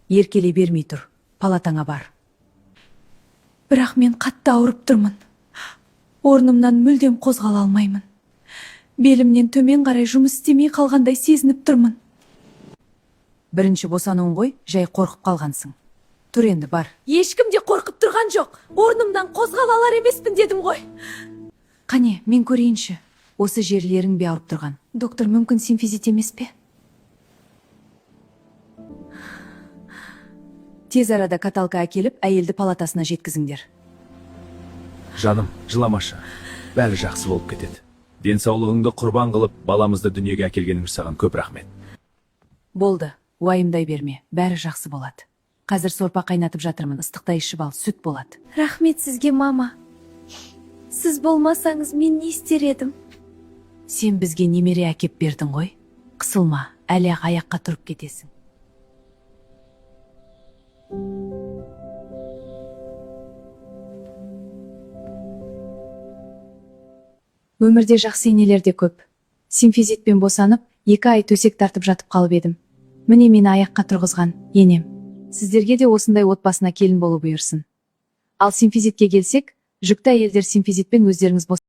Еркелей бермей тұр, палатаңа бар. Бірақ мен қатты ауырып тұрмын. Орнымнан мүлдем қозғала алмаймын. Белімнен төмен қарай жұмыс істемей қалғандай сезініп тұрмын. Бірінші босануың ғой, жай қорқып қалғансың. Тұр енді, бар. Ешкім де қорқып тұрған жоқ. Орнымнан қозғала алар емеспін дедім ғой. Қане, мен көрейінші. Осы жерлерің бе ауырып тұрған? Доктор, мүмкін симфизит емес пе? Тез арада каталка әкеліп, әйелді палатасына жеткізіңдер. Жаным, жыламашы. Бәрі жақсы болып кетеді. Денсаулығыңды құрбан қылып, баламызды дүниеге әкелгеніңіз саған көп рахмет. Болды, уайымдай берме, бәрі жақсы болады. Қазір сорпа қайнатып жатырмын, ыстықтай ішіп ал, сүт болады. Рахмет сізге, мама. Сіз болмасаңыз мен не істер едім? Сен бізге немере әкеп бердің ғой. Қысылма, әлі аяққа тұрып кетесің. Өмірде жақсы енелер де көп. Симфизитпен босанып, 2 ай төсек тартып жатып қалып едім. Міне мені аяққа тұрғызған енем. Сіздерге де осындай отбасына келін болу бұйырсын. Ал симфизитке келсек, жүкті әйелдер симфизитпен өздеріңіз